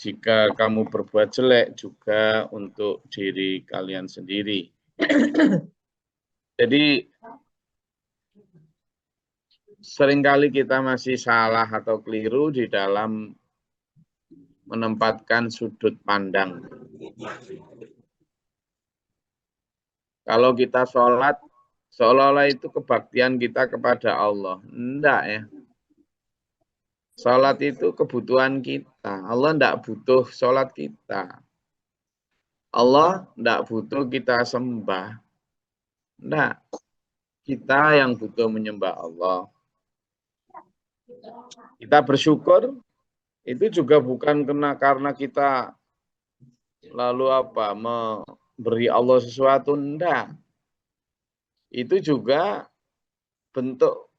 jika kamu berbuat jelek juga untuk diri kalian sendiri. Jadi seringkali kita masih salah atau keliru di dalam menempatkan sudut pandang. Kalau kita sholat, seolah-olah itu kebaktian kita kepada Allah. Enggak ya. Sholat itu kebutuhan kita. Allah enggak butuh sholat kita. Allah enggak butuh kita sembah. Enggak. Kita yang butuh menyembah Allah. Kita bersyukur, itu juga bukan karena kita lalu memberi Allah sesuatu. Enggak. Itu juga bentuk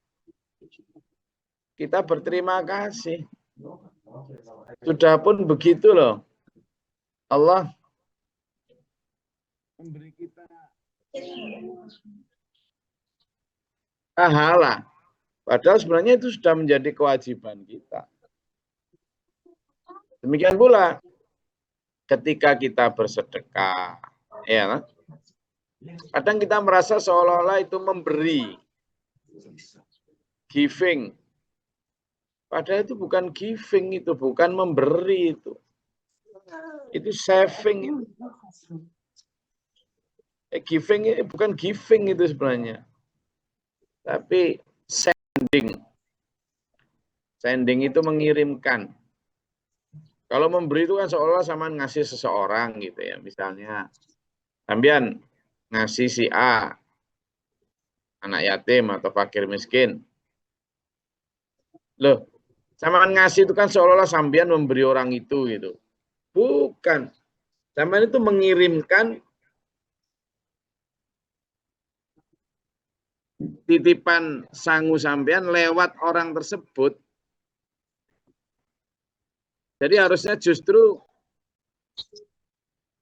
kita berterima kasih. Sudah pun begitu loh. Allah memberi kita pahala. Padahal sebenarnya itu sudah menjadi kewajiban kita. Demikian pula ketika kita bersedekah. Ya, kadang kita merasa seolah-olah itu memberi. Giving. Padahal itu bukan giving, itu bukan memberi itu. Itu saving. Giving itu bukan giving itu sebenarnya. Tapi sending. Sending itu mengirimkan. Kalau memberi itu kan seolah sama ngasih seseorang gitu ya. Misalnya, sampean ngasih si A, anak yatim atau fakir miskin. Loh, sama ngasih itu kan seolah-olah sampean memberi orang itu gitu. Bukan. Sampean itu mengirimkan titipan sangu sampean lewat orang tersebut. Jadi harusnya justru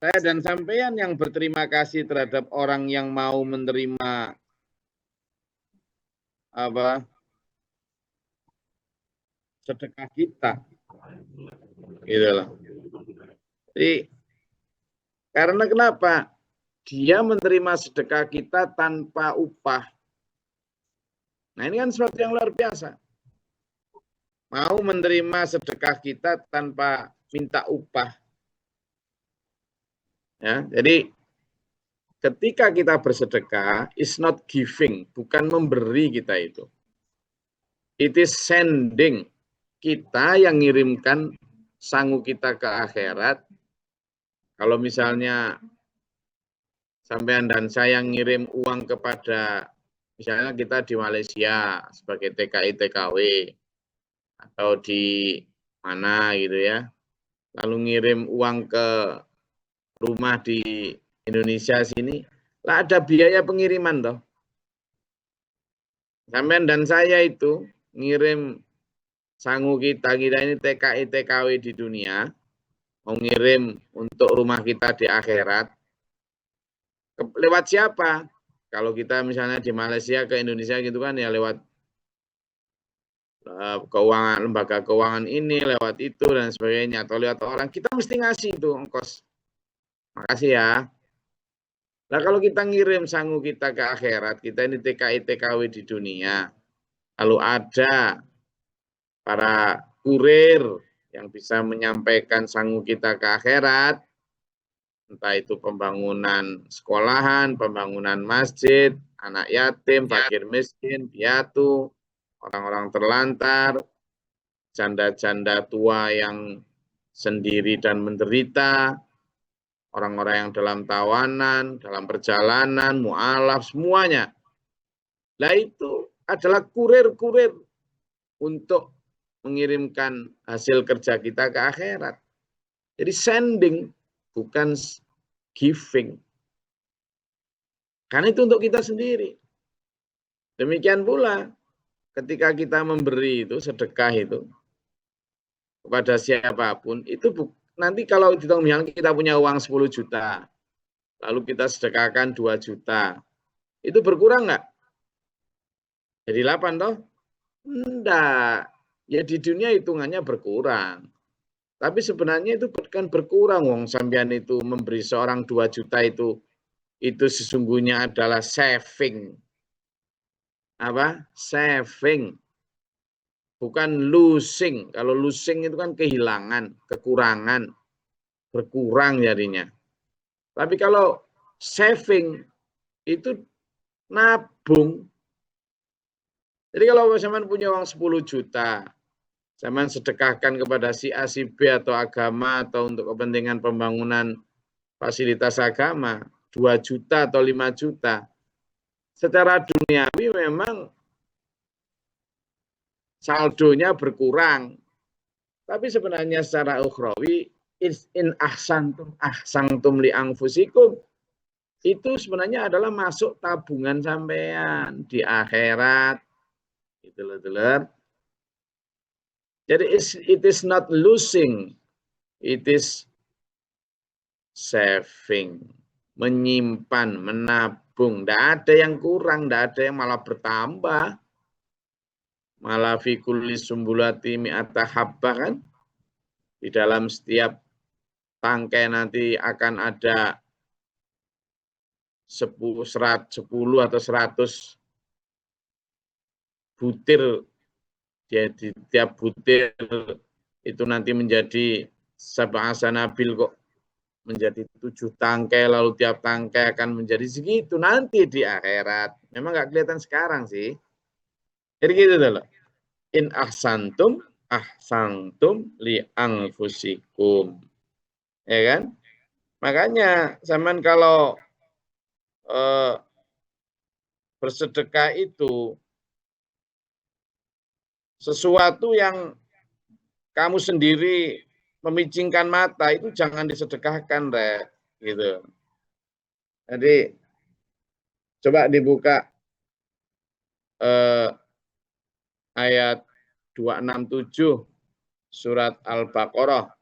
saya dan sampean yang berterima kasih terhadap orang yang mau menerima sedekah kita. Gitu loh. Jadi, karena kenapa? Dia menerima sedekah kita tanpa upah. Nah, ini kan sesuatu yang luar biasa. Mau menerima sedekah kita tanpa minta upah. Ya, jadi ketika kita bersedekah, is not giving, bukan memberi kita itu. It is sending. Kita yang ngirimkan sangu kita ke akhirat. Kalau misalnya sampean dan saya ngirim uang kepada, misalnya kita di Malaysia sebagai TKI TKW atau di mana gitu ya, lalu ngirim uang ke rumah di Indonesia sini, lah ada biaya pengiriman toh. Sampean dan saya itu ngirim sangu kita ini TKI TKW di dunia, mau ngirim untuk rumah kita di akhirat, lewat siapa? Kalau kita misalnya di Malaysia ke Indonesia gitu kan ya lewat keuangan, lembaga keuangan ini, lewat itu dan sebagainya, atau lewat orang, kita mesti ngasih itu ongkos. Makasih ya. Nah kalau kita ngirim sangu kita ke akhirat, kita ini TKI TKW di dunia, lalu ada para kurir yang bisa menyampaikan sangu kita ke akhirat, entah itu pembangunan sekolahan, pembangunan masjid, anak yatim, fakir miskin, piatu, orang-orang terlantar, janda-janda tua yang sendiri dan menderita, orang-orang yang dalam tawanan, dalam perjalanan, mu'alaf, semuanya. Nah itu adalah kurir-kurir untuk mengirimkan hasil kerja kita ke akhirat. Jadi sending, bukan giving. Karena itu untuk kita sendiri. Demikian pula ketika kita memberi itu, sedekah itu, kepada siapapun, itu nanti kalau misalnya kita punya uang 10 juta, lalu kita sedekahkan 2 juta, itu berkurang nggak? Jadi 8 toh? Enggak. Ya di dunia hitungannya berkurang. Tapi sebenarnya itu kan berkurang, wong sampean itu memberi seorang 2 juta itu sesungguhnya adalah saving. Apa? Saving. Bukan losing. Kalau losing itu kan kehilangan, kekurangan, berkurang jadinya. Tapi kalau saving itu nabung. Jadi kalau sampean punya uang 10 juta, sampean sedekahkan kepada si A, si B atau agama atau untuk kepentingan pembangunan fasilitas agama 2 juta atau 5 juta. Secara duniawi memang saldonya berkurang. Tapi sebenarnya secara ukhrawi in ahsantum li anfusikum itu sebenarnya adalah masuk tabungan sampean di akhirat. Gitu loh, dulur. Jadi it is not losing, it is saving, menyimpan, menabung. Tidak ada yang kurang, tidak ada yang malah bertambah. Malah fi kulli sumbulati mi'ata habbah kan. Di dalam setiap tangkai nanti akan ada 10 atau 100 butir. Jadi tiap butir itu nanti menjadi sab'a sanabil kok, menjadi 7 tangkai, lalu tiap tangkai akan menjadi segitu nanti di akhirat. Memang nggak kelihatan sekarang sih. Jadi gitu loh. In ahsantum li anfusikum. Ya kan? Makanya zaman kalau bersedekah itu sesuatu yang kamu sendiri memicingkan mata itu jangan disedekahkan, Rek. Gitu. Jadi coba dibuka ayat 267 surat Al-Baqarah.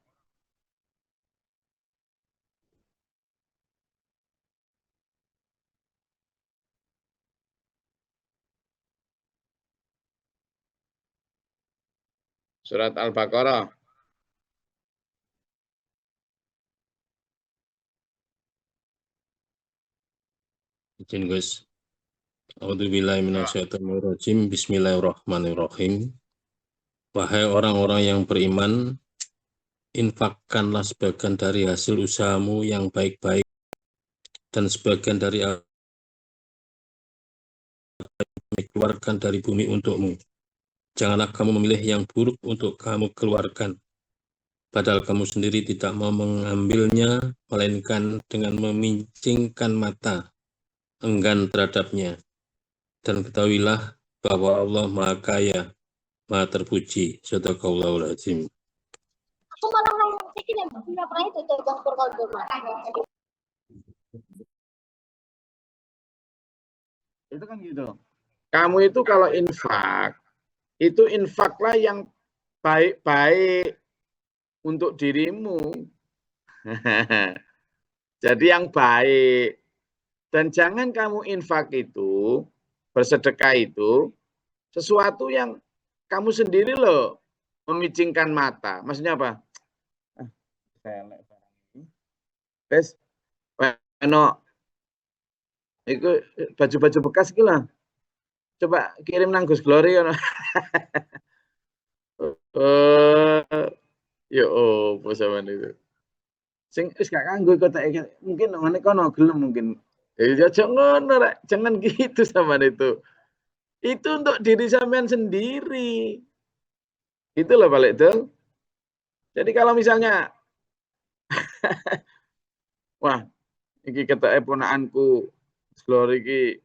Surat Al-Baqarah. Izin Gus. A'udzubillahi minasyaitonirrajim. Bismillahirrahmanirrahim. Wahai orang-orang yang beriman, infakkanlah sebagian dari hasil usahamu yang baik-baik dan sebagian dari apa yang dikeluarkan dari bumi untukmu. Janganlah kamu memilih yang buruk untuk kamu keluarkan, padahal kamu sendiri tidak mau mengambilnya, melainkan dengan memincingkan mata, enggan terhadapnya. Dan ketahuilah bahwa Allah Maha Kaya, Maha Terpuji. Shadaqallahul Azim. Itu kan gitu. Kamu itu kalau infak, itu infaklah yang baik-baik untuk dirimu. Jadi yang baik. Dan jangan kamu infak itu, bersedekah itu, sesuatu yang kamu sendiri loh memicingkan mata. Maksudnya apa? Terus, itu baju-baju bekas gitu lah. Coba kirim nang Gus Glory. Ya opo sampean itu. Sing wis gak kanggo kotak mungkin ngene kono gelem mungkin. Ya jangan Rek, jangan gitu sampean itu. Itu untuk diri sampean sendiri. Itu loh balik tuh. Jadi kalau misalnya wah, iki ketek ponakanku Glory iki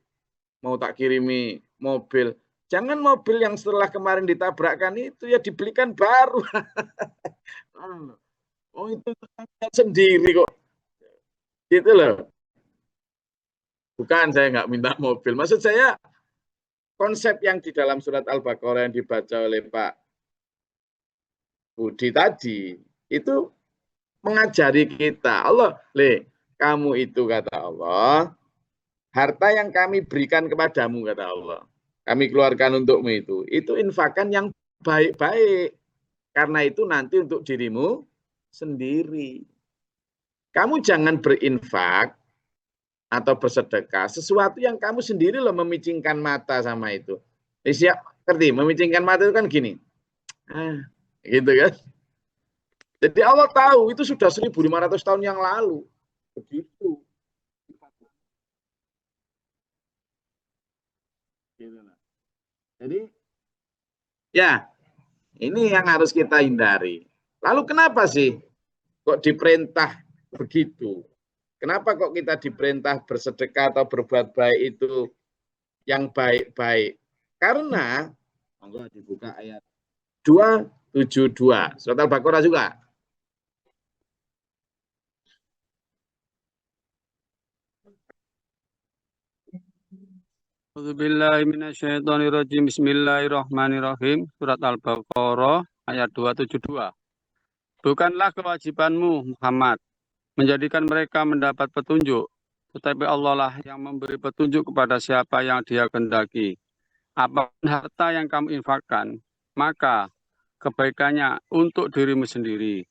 mau tak kirimi mobil. Jangan mobil yang setelah kemarin ditabrakkan itu ya dibelikan baru. Oh itu sendiri kok. Gitu loh. Bukan saya nggak minta mobil. Maksud saya konsep yang di dalam surat Al-Baqarah yang dibaca oleh Pak Budi tadi itu mengajari kita. Allah, kamu itu kata Allah, harta yang kami berikan kepadamu kata Allah. Kami keluarkan untukmu itu infakkan yang baik-baik. Karena itu nanti untuk dirimu sendiri. Kamu jangan berinfak atau bersedekah sesuatu yang kamu sendiri loh memicingkan mata sama itu. Siap, ngerti? Memicingkan mata itu kan gini. Gitu kan. Jadi Allah tahu itu sudah 1.500 tahun yang lalu. Begitu. Jadi ya, ini yang harus kita hindari. Lalu kenapa sih kok diperintah begitu? Kenapa kok kita diperintah bersedekah atau berbuat baik itu yang baik-baik? Karena, monggo dibuka ayat 272, surat Al-Baqarah juga. Bismillahirrahmanirrahim. Surat Al-Baqarah ayat 272. Bukanlah kewajibanmu, Muhammad, menjadikan mereka mendapat petunjuk, tetapi Allah lah yang memberi petunjuk kepada siapa yang Dia kehendaki. Apapun harta yang kamu infakkan, maka kebaikannya untuk dirimu sendiri.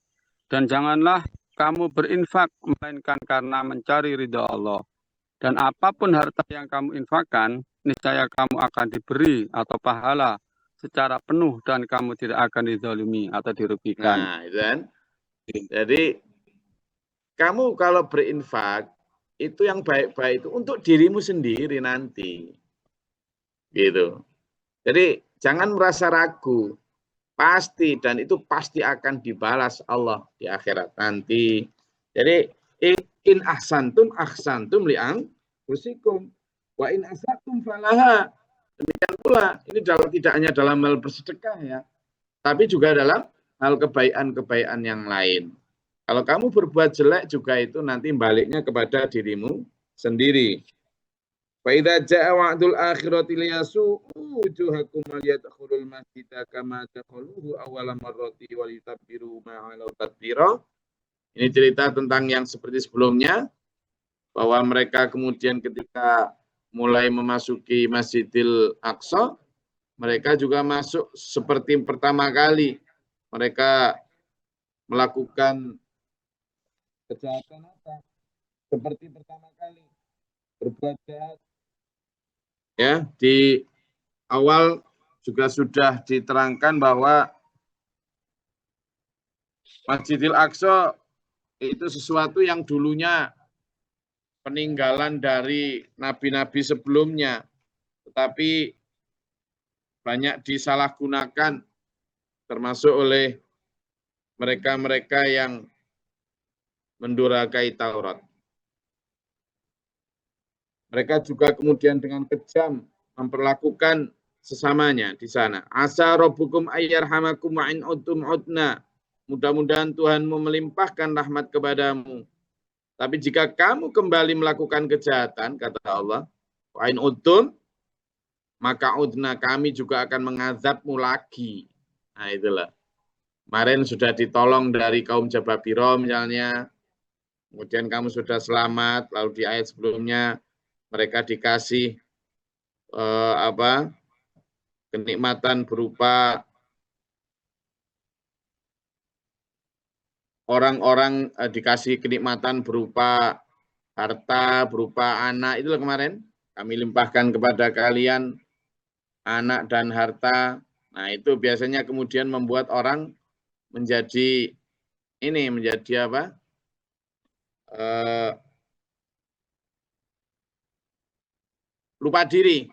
Dan janganlah kamu berinfak melainkan karena mencari ridha Allah. Dan apapun harta yang kamu infakkan, niscaya kamu akan diberi atau pahala secara penuh dan kamu tidak akan dizalimi atau dirugikan. Nah, itu kan. Jadi kamu kalau berinfak itu yang baik-baik itu untuk dirimu sendiri nanti. Gitu. Jadi jangan merasa ragu. Pasti dan itu pasti akan dibalas Allah di akhirat nanti. Jadi in ahsantum li'ang fusikum wa in asatum falaha. Demikian pula ini tidak hanya dalam hal bersedekah ya, tapi juga dalam hal kebaikan-kebaikan yang lain. Kalau kamu berbuat jelek juga itu nanti baliknya kepada dirimu sendiri. Fa idza jaa wa'dul akhirati liyasu'u wujuhakum wa liyadkhulul masjida kama dakhaluhu awwala marrati wa litabbiru ma 'ala tadbira. Ini cerita tentang yang seperti sebelumnya, bahwa mereka kemudian ketika mulai memasuki Masjidil Aqsa, mereka juga masuk seperti pertama kali. Mereka melakukan kejahatan apa? Seperti pertama kali berbuat jahat. Ya, di awal juga sudah diterangkan bahwa Masjidil Aqsa itu sesuatu yang dulunya peninggalan dari nabi-nabi sebelumnya, tetapi banyak disalahgunakan, termasuk oleh mereka-mereka yang mendurhakai Taurat. Mereka juga kemudian dengan kejam memperlakukan sesamanya di sana. Asa rabbukum ayyarhamakum wa in udtum udna. Mudah-mudahan Tuhanmu melimpahkan rahmat kepadamu. Tapi jika kamu kembali melakukan kejahatan, kata Allah, wa in udtum, maka udna, kami juga akan mengazabmu lagi. Nah itulah. Kemarin sudah ditolong dari kaum Jababiro misalnya, kemudian kamu sudah selamat, lalu di ayat sebelumnya mereka dikasih kenikmatan berupa orang-orang dikasih kenikmatan berupa harta, berupa anak, itulah kemarin kami limpahkan kepada kalian anak dan harta. Nah itu biasanya kemudian membuat orang menjadi apa? Lupa diri.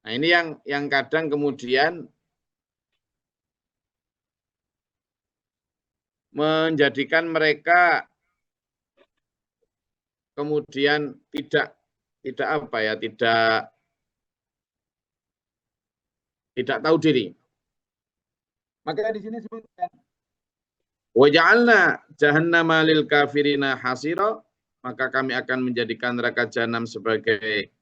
Nah ini yang kadang kemudian menjadikan mereka kemudian tidak tahu diri. Maka di sini disebutkan wa ja'alna jahannama lil kafirina hasira, maka kami akan menjadikan neraka jahanam sebagai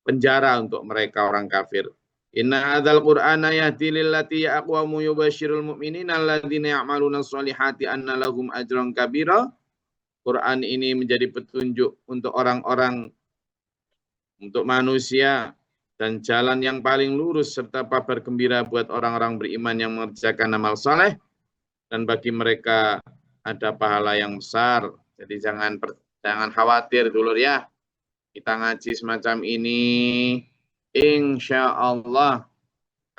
penjara untuk mereka orang kafir. Inna hadzal qur'ana yahdi lillati aqwamu yubashshirul mu'minina alladzina ya'maluna sholihati anna lahum ajran kabira. Quran ini menjadi petunjuk untuk orang-orang, untuk manusia, dan jalan yang paling lurus serta kabar gembira buat orang-orang beriman yang mengerjakan amal saleh. dan bagi mereka ada pahala yang besar. Jadi jangan khawatir dulur ya. Kita ngaji semacam ini, insya Allah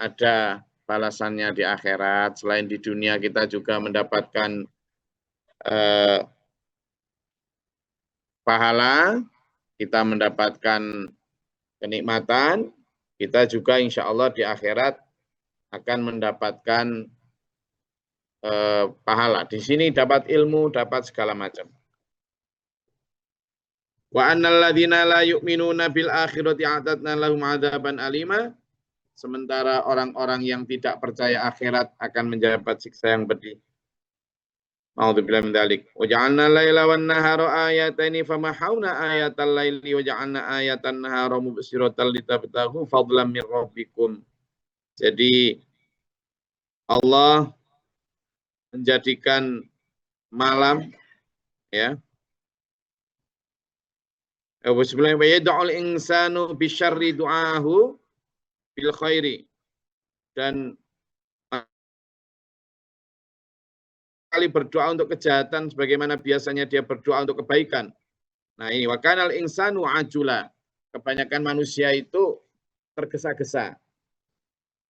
ada balasannya di akhirat. Selain di dunia kita juga mendapatkan pahala, kita mendapatkan kenikmatan, kita juga insya Allah di akhirat akan mendapatkan pahala. Di sini dapat ilmu, dapat segala macam. Wa annal ladzina la yu'minuna bil akhirati a'tadna lahum 'adzaban alima. Sementara orang-orang yang tidak percaya akhirat akan mendapat siksa yang pedih. A'udzubillahi min dzalik. Wa ja'alna laila wan nahara ayataini famahawna ayatal laili wa ja'alna ayatan nahara mubsiratan litabtaghu fadlan min rabbikum. Jadi Allah menjadikan malam ya. Bismillah wa yad'ul insanu bisyarri du'ahu bil khairi. Dan kali berdoa untuk kejahatan sebagaimana biasanya dia berdoa untuk kebaikan. Nah, ini wa kanal insanu ajula. Kebanyakan manusia itu tergesa-gesa.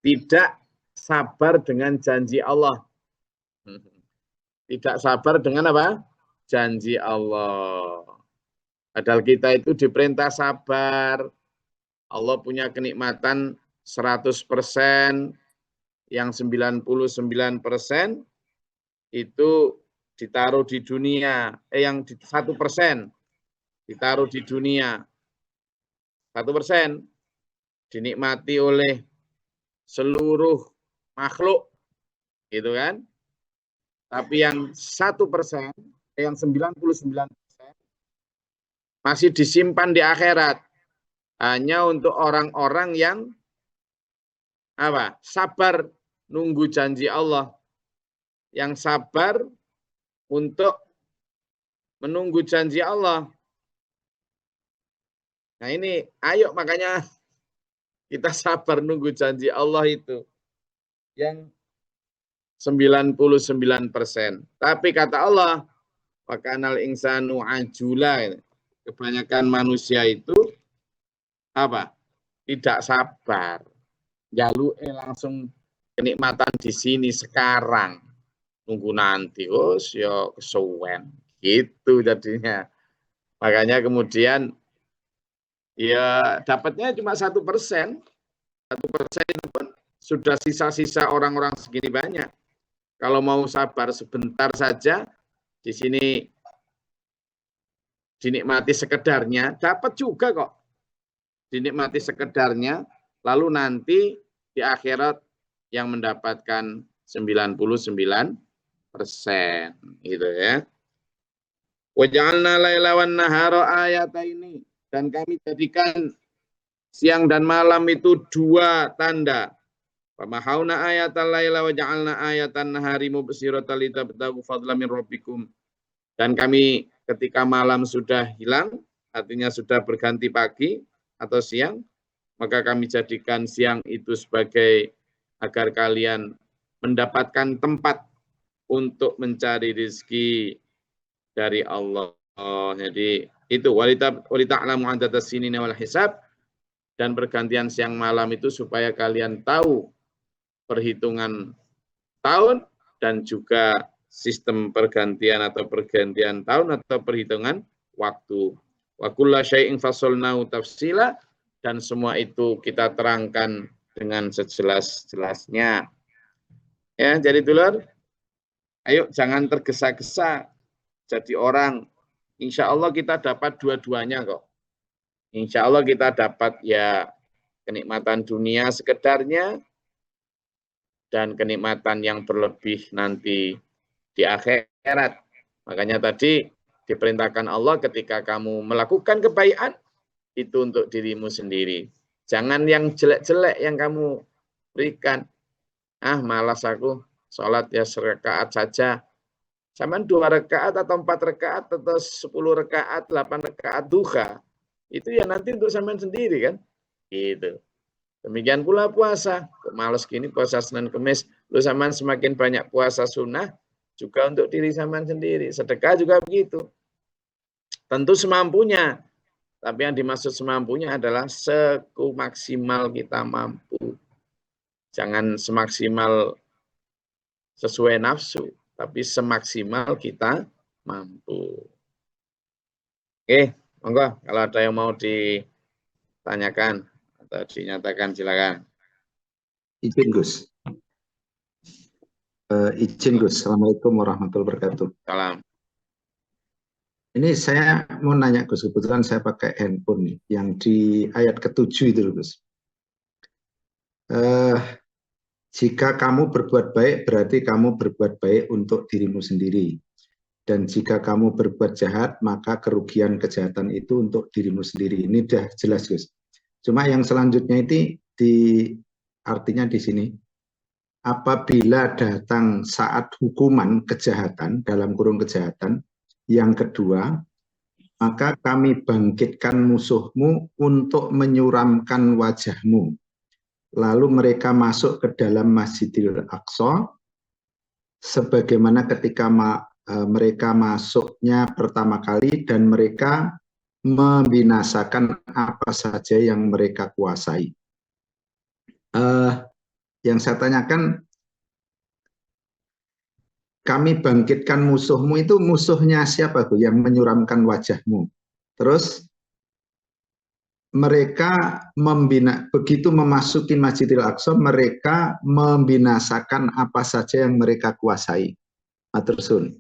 Tidak sabar dengan janji Allah. Tidak sabar dengan apa? Janji Allah. Padahal kita itu diperintah sabar. Allah punya kenikmatan 100%, yang 99% itu ditaruh di dunia. Yang 1% ditaruh di dunia. 1% dinikmati oleh seluruh makhluk. Gitu kan? Tapi yang 1%, yang 99% masih disimpan di akhirat. Hanya untuk orang-orang yang apa? Sabar nunggu janji Allah. Yang sabar untuk menunggu janji Allah. Nah ini, ayo makanya kita sabar nunggu janji Allah itu. Yang 99%. Tapi kata Allah, wa kanal insanu ajula. Kebanyakan manusia itu apa? Tidak sabar. Jaluke langsung kenikmatan di sini sekarang. Nunggu nanti, ya kesuwen. Gitu jadinya. Makanya kemudian ya dapatnya cuma 1%. 1% itu pun sudah sisa-sisa orang-orang segini banyak. Kalau mau sabar sebentar saja, di sini dinikmati sekedarnya, dapat juga kok. Dinikmati sekedarnya, lalu nanti di akhirat yang mendapatkan 99%. Gitu ya. Wa ja'alna laila wan nahara ayataini. Dan kami jadikan siang dan malam itu dua tanda. Famahawna ayatal laila wa ja'alna ayatan nahari mubsiratan litabtaghu fadlan min rabbikum. Dan kami ketika malam sudah hilang, artinya sudah berganti pagi atau siang, maka kami jadikan siang itu sebagai agar kalian mendapatkan tempat untuk mencari rezeki dari Allah. Jadi itu walita'lamu adada sinina wal hisab, dan pergantian siang malam itu supaya kalian tahu perhitungan tahun dan juga sistem pergantian atau pergantian tahun atau perhitungan waktu. Wa kulla syai'in fasalnahu tafsila, dan semua itu kita terangkan dengan sejelas-jelasnya. Ya, jadi dulur, ayo jangan tergesa-gesa jadi orang. Insya Allah kita dapat dua-duanya kok. Insya Allah kita dapat ya kenikmatan dunia sekedarnya dan kenikmatan yang berlebih nanti di akhirat. Makanya tadi diperintahkan Allah ketika kamu melakukan kebaikan itu untuk dirimu sendiri. Jangan yang jelek-jelek yang kamu berikan. Malas aku sholat ya serakaat saja. Sama 2 rakaat atau 4 rakaat atau 10 rakaat, 8 rakaat duha. Itu ya nanti untuk sampean sendiri kan. Gitu. Demikian pula puasa. Kok males gini puasa Senin Kemis. Lu sampean semakin banyak puasa sunnah, juga untuk diri sampean sendiri. Sedekah juga begitu. Tentu semampunya. Tapi yang dimaksud semampunya adalah semaksimal kita mampu. Jangan semaksimal sesuai nafsu, tapi semaksimal kita mampu. Oke, monggo kalau ada yang mau ditanyakan atau dinyatakan silakan. Izin Gus. Izin Gus. Assalamualaikum warahmatullahi wabarakatuh. Salam. Ini saya mau nanya Gus, kebetulan saya pakai handphone nih, yang di ayat ke-7 itu Gus. Jika kamu berbuat baik, berarti kamu berbuat baik untuk dirimu sendiri. Dan jika kamu berbuat jahat, maka kerugian kejahatan itu untuk dirimu sendiri. Ini udah jelas Gus. Cuma yang selanjutnya itu artinya di sini, apabila datang saat hukuman kejahatan, dalam kurung kejahatan, yang kedua, maka kami bangkitkan musuhmu untuk menyuramkan wajahmu. Lalu mereka masuk ke dalam Masjidil Aqsa, sebagaimana ketika mereka masuknya pertama kali dan mereka membinasakan apa saja yang mereka kuasai. Yang saya tanyakan, kami bangkitkan musuhmu itu musuhnya siapa tuh yang menyuramkan wajahmu? Terus mereka begitu memasuki Masjidil Aqsa, mereka membinasakan apa saja yang mereka kuasai. Matur suwun.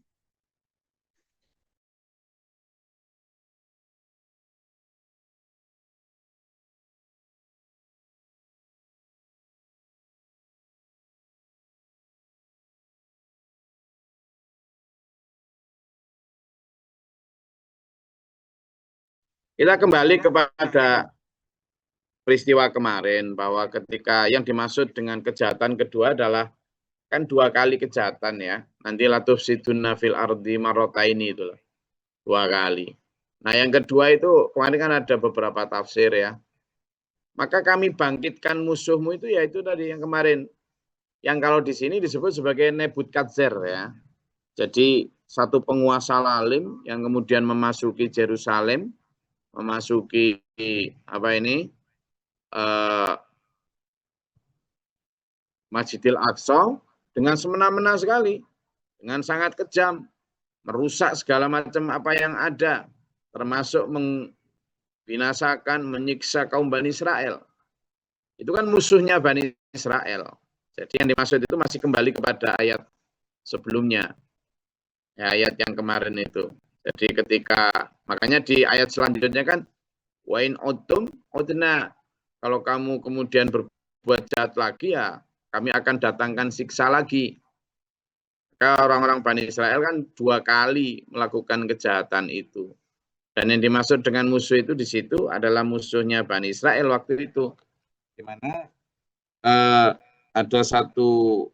Kita kembali kepada peristiwa kemarin bahwa ketika yang dimaksud dengan kejahatan kedua adalah kan 2 kali kejahatan ya. Nanti latufsiduna fil ardi marrataini itulah. 2 kali. Nah, yang kedua itu kemarin kan ada beberapa tafsir ya. Maka kami bangkitkan musuhmu itu yaitu tadi yang kemarin. Yang kalau di sini disebut sebagai Nebukadnezar ya. Jadi satu penguasa lalim yang kemudian memasuki Yerusalem, memasuki Masjidil Aqsa dengan semena-mena sekali, dengan sangat kejam, merusak segala macam apa yang ada, termasuk membinasakan, menyiksa kaum Bani Israel. Itu kan musuhnya Bani Israel. Jadi yang dimaksud itu masih kembali kepada ayat sebelumnya, ya, ayat yang kemarin itu. Jadi ketika, makanya di ayat selanjutnya kan, wa in udtum udna, kalau kamu kemudian berbuat jahat lagi ya kami akan datangkan siksa lagi. Maka orang-orang Bani Israel kan 2 kali melakukan kejahatan itu. Dan yang dimaksud dengan musuh itu di situ adalah musuhnya Bani Israel waktu itu. Di mana ada satu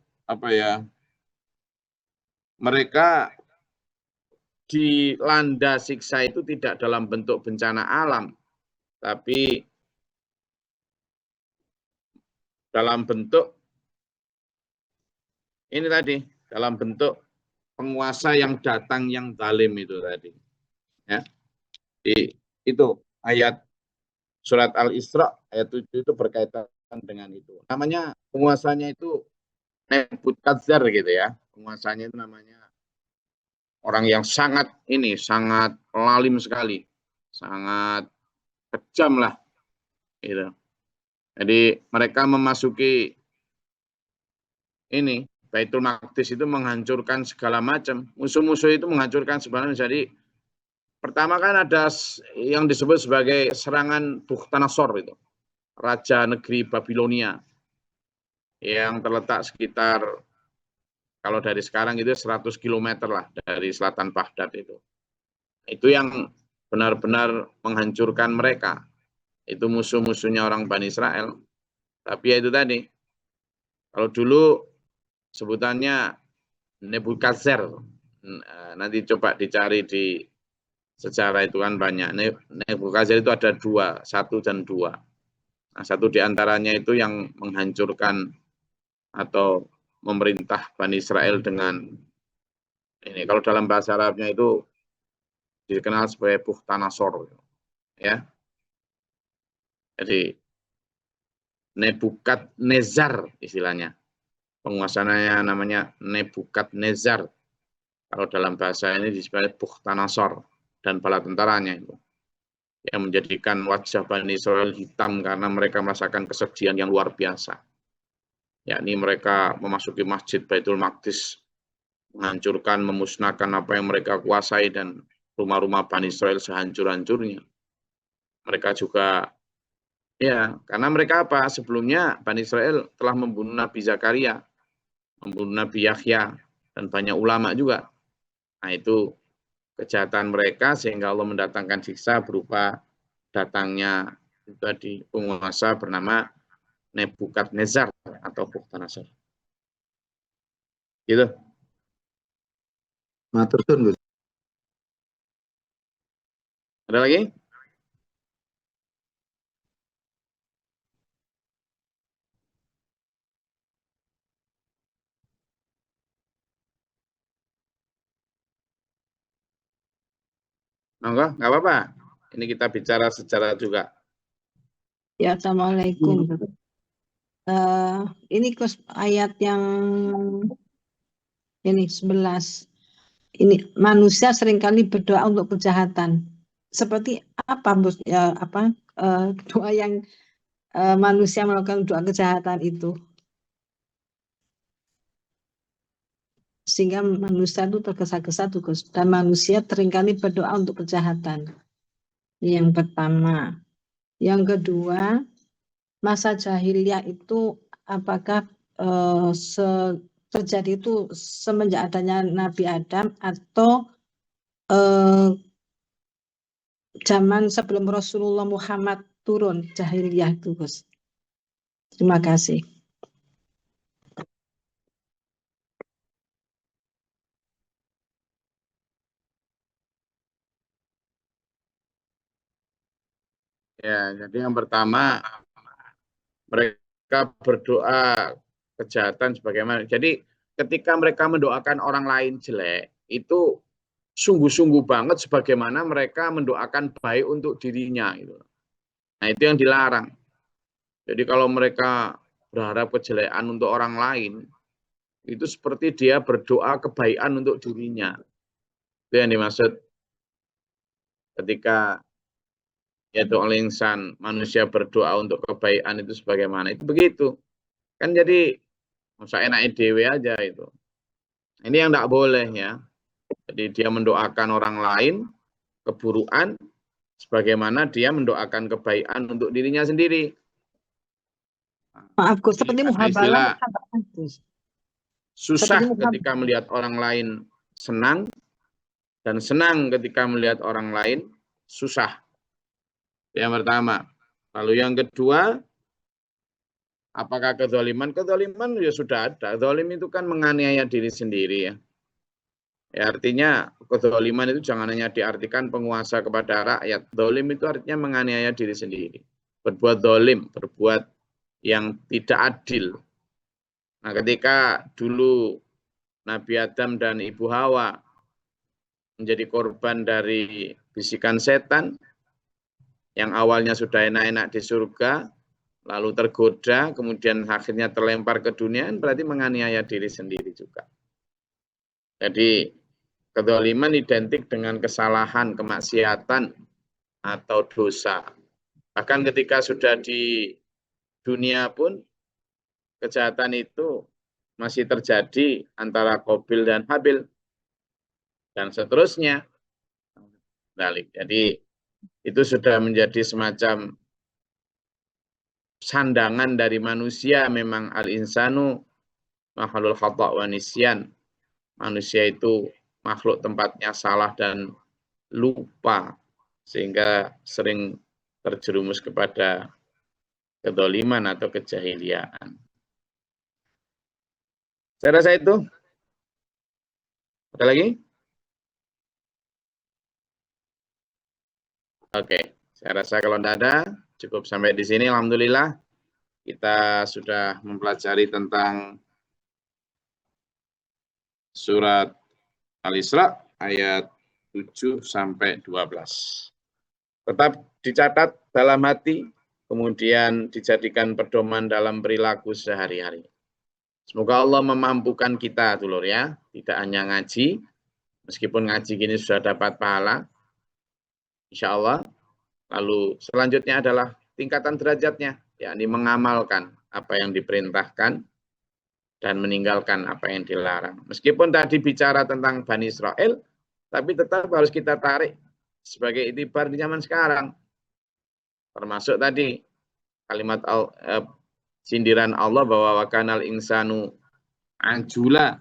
mereka dilanda siksa itu tidak dalam bentuk bencana alam, tapi dalam bentuk ini tadi, dalam bentuk penguasa yang datang yang zalim itu tadi. Ya. Itu ayat surat Al-Isra ayat 7 itu berkaitan dengan itu. Namanya penguasanya itu Nebukadnezar gitu ya. Penguasanya itu namanya orang yang sangat lalim sekali, sangat kejam lah, gitu. Jadi mereka memasuki Baitul Maqdis itu menghancurkan segala macam. Musuh-musuh itu menghancurkan sebenarnya. Jadi pertama kan ada yang disebut sebagai serangan Bukhtanasor itu, raja negeri Babilonia yang terletak sekitar kalau dari sekarang itu 100 km lah dari selatan Baghdad itu. Itu yang benar-benar menghancurkan mereka. Itu musuh-musuhnya orang Bani Israel. Tapi ya itu tadi. Kalau dulu sebutannya Nebukadnezar. Nanti coba dicari di sejarah itu kan banyak. Nebukadnezar itu ada 2, 1 dan 2. Nah, 1 diantaranya itu yang menghancurkan atau memerintah Bani Israel dengan Ini kalau dalam bahasa Arabnya itu dikenal sebagai Bukhtanasor, ya. Jadi Nebukadnezar istilahnya. Penguasanya namanya Nebukadnezar. Kalau dalam bahasa ini disebut Bukhtanasor dan bala tentaranya itu. Yang menjadikan wajah Bani Israel hitam karena mereka merasakan kesedihan yang luar biasa. Yakni mereka memasuki Masjid Baitul Maqdis, menghancurkan, memusnahkan apa yang mereka kuasai dan rumah-rumah Bani Israel sehancur-hancurnya. Mereka juga, ya, karena mereka apa? Sebelumnya Bani Israel telah membunuh Nabi Zakaria, membunuh Nabi Yahya, dan banyak ulama juga. Nah, itu kejahatan mereka sehingga Allah mendatangkan siksa berupa datangnya tadi penguasa bernama Nebukadnezar atau Bukhtanasor. Gitu. Matur suwun, Gus. Ada lagi? Enggak apa-apa. Ini kita bicara sejarah juga. Ya, Assalamualaikum. Ini ayat yang ini 11. Ini manusia seringkali berdoa untuk kejahatan. Seperti apa, Bos? Ya, apa doa yang manusia melakukan doa kejahatan itu? Sehingga manusia itu tergesa-gesa tuh, Gus. Dan manusia seringkali berdoa untuk kejahatan. Yang pertama. Yang kedua, masa jahiliyah itu apakah terjadi itu semenjak adanya Nabi Adam atau zaman sebelum Rasulullah Muhammad turun jahiliyah itu, Gus? Terima kasih. Ya, jadi yang pertama mereka berdoa kejahatan sebagaimana. Jadi ketika mereka mendoakan orang lain jelek, itu sungguh-sungguh banget sebagaimana mereka mendoakan baik untuk dirinya. Nah, itu yang dilarang. Jadi kalau mereka berharap kejelekan untuk orang lain, itu seperti dia berdoa kebaikan untuk dirinya. Itu yang dimaksud ketika yaitu oleh insan, manusia berdoa untuk kebaikan itu sebagaimana. Itu begitu. Kan jadi masa enak dewe aja itu. Ini yang tidak boleh ya. Jadi dia mendoakan orang lain keburukan sebagaimana dia mendoakan kebaikan untuk dirinya sendiri. Maaf, Gus, seperti muhabalah. Susah ketika melihat orang lain senang dan senang ketika melihat orang lain susah. Yang pertama. Lalu yang kedua, apakah kezaliman? Kezaliman ya sudah ada. Zalim itu kan menganiaya diri sendiri ya. Ya, artinya kezaliman itu jangan hanya diartikan penguasa kepada rakyat. Zalim itu artinya menganiaya diri sendiri. Berbuat zalim, berbuat yang tidak adil. Nah, ketika dulu Nabi Adam dan Ibu Hawa menjadi korban dari bisikan setan, yang awalnya sudah enak-enak di surga, lalu tergoda, kemudian akhirnya terlempar ke dunia, berarti menganiaya diri sendiri juga. Jadi, kezaliman identik dengan kesalahan, kemaksiatan, atau dosa. Bahkan ketika sudah di dunia pun, kejahatan itu masih terjadi antara Qabil dan Habil, dan seterusnya. Jadi, itu sudah menjadi semacam sandangan dari manusia. Memang al-insanu makhluk khata' wa nisyan. Manusia itu makhluk tempatnya salah dan lupa, sehingga sering terjerumus kepada kedzaliman atau kejahiliaan. Saya rasa itu. Ada lagi? Oke, saya rasa kalau tidak ada, cukup sampai di sini. Alhamdulillah, kita sudah mempelajari tentang surat Al-Isra ayat 7 sampai 12. Tetap dicatat dalam hati, kemudian dijadikan pedoman dalam perilaku sehari-hari. Semoga Allah memampukan kita, dulur ya, tidak hanya ngaji, meskipun ngaji gini sudah dapat pahala, insya Allah. Lalu selanjutnya adalah tingkatan derajatnya, yakni mengamalkan apa yang diperintahkan dan meninggalkan apa yang dilarang. Meskipun tadi bicara tentang Bani Israel, tapi tetap harus kita tarik sebagai itibar di zaman sekarang. Termasuk tadi kalimat sindiran Allah bahwa wakanal insanu anjula.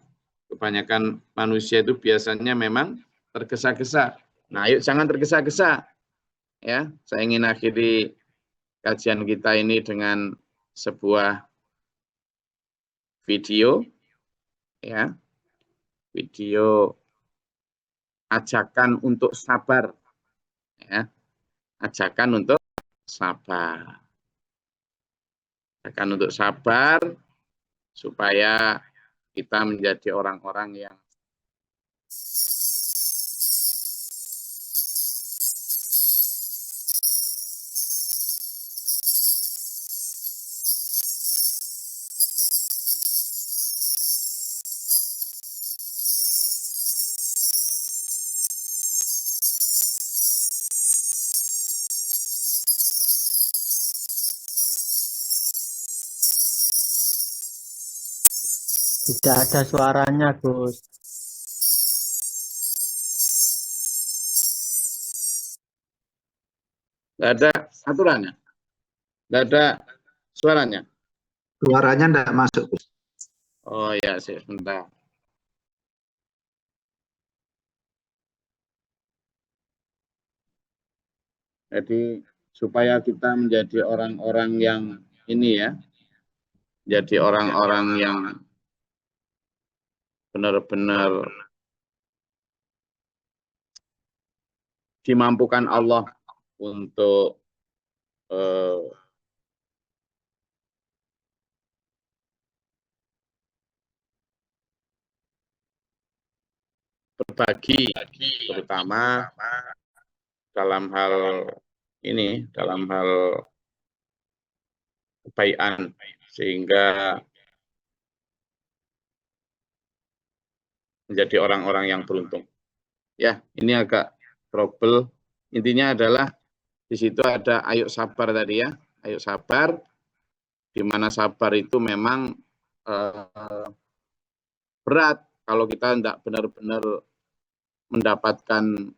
Kebanyakan manusia itu biasanya memang tergesa-gesa. Nah, ayo jangan tergesa-gesa. Ya, saya ingin akhiri kajian kita ini dengan sebuah video, ya, video ajakan untuk sabar, ya, ajakan untuk sabar, ajakan untuk sabar supaya kita menjadi orang-orang yang Tidak ada suaranya, Gus. nggak ada aturannya, nggak ada suaranya. Suaranya tidak masuk, Gus. Oh ya, sebentar. Jadi supaya kita menjadi orang-orang yang ini ya, jadi orang-orang yang benar-benar dimampukan Allah untuk berbagi, terutama dalam hal ini, dalam hal kebaikan, sehingga menjadi orang-orang yang beruntung. Ya, ini agak trouble. Intinya adalah di situ ada ayo sabar tadi ya, ayo sabar. Di mana sabar itu memang berat kalau kita tidak benar-benar mendapatkan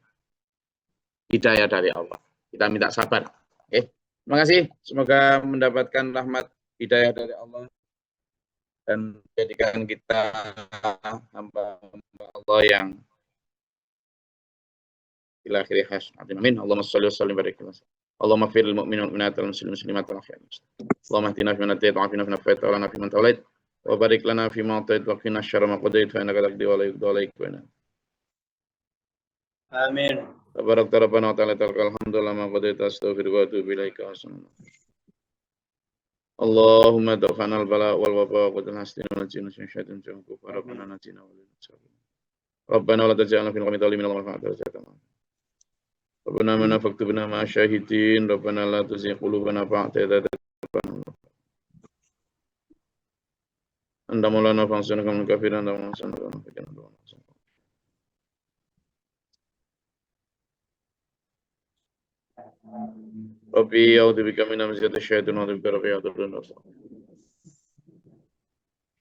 hidayah dari Allah. Kita minta sabar. Oke. Terima kasih. Semoga mendapatkan rahmat hidayah dari Allah dan jadikan kita hamba-hamba Allah yang ila akhiri hasanah. Amin. Allahumma shalli wa sallim wa barik. Allahumma firil mu'minin wal mu'minat wal muslimin muslimat wal akhir. Allahumma hdina fi man hadayt wa afina fi man afayt wa lana fi man tawallait wa barik lana fi ma atayt wa qina syarra ma qadait fa innaka taqdi wa la yuqda alaik wa inna. Amin. Tabarak rabbana wa ta'ala alhamdulillah ma qadait astaghfiruka wa atubu ilaika. Allahumma dafa'na al-bala wal waba wa qad hastina wal jinna syaitan jangku rabbana natina wa lil muslimin. Rabbana la taj'alna fil qawmi dhalimin wa fa'al tajama. Rabbana man faktubna ma syahidin. Rabbana la tuzigh qulubana ba'da idh hadaytana. Anta maulana fa'ansurna min kafirin wa ansurna min kafirin. Rabbi a'udzubika min hamazati syaitan wa a'udzubika rabbi yahdurun.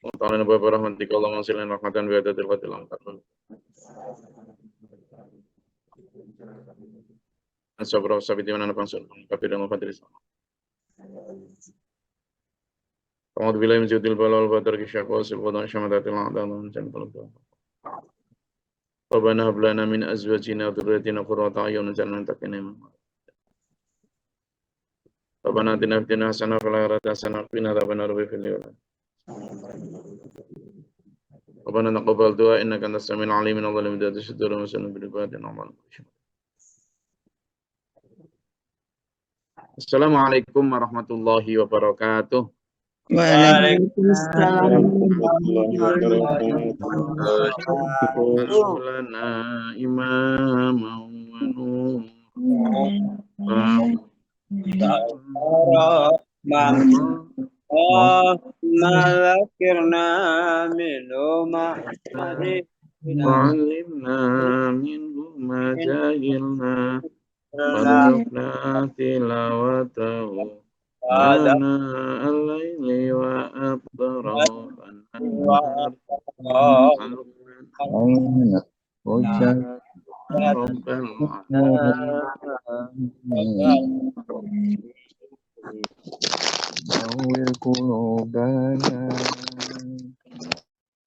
Wa ta'ala bi rahmatika Allahumma salli rahmatan bi adatil qatil amtan. Sabra sabiti mana pansun kafir dan fadris. A'udzu billahi min syaitanir rajim wa tarki syaqwa sifatan syamatatil a'dhan dan qalbu. Rabbana hab lana min azwajina wa dhurriyyatina qurrata a'yun waj'alna lil muttaqina imama. Rabbana atina fid dunya hasanah wa fil akhirati hasanah wa qina adzabannar wa fil nar. Rabbana taqabbal du'a innaka antas samiul 'alim min adh-dhalimin wa tashhadu wa sallu bi ibadina amal. Assalamualaikum warahmatullahi wabarakatuh. Waalaikumsalam. lana imamau wa nuran وعلمنا منه ما جهلنا وارزقنا تلاوته آناء الليل وأطراف النهار رب العالمين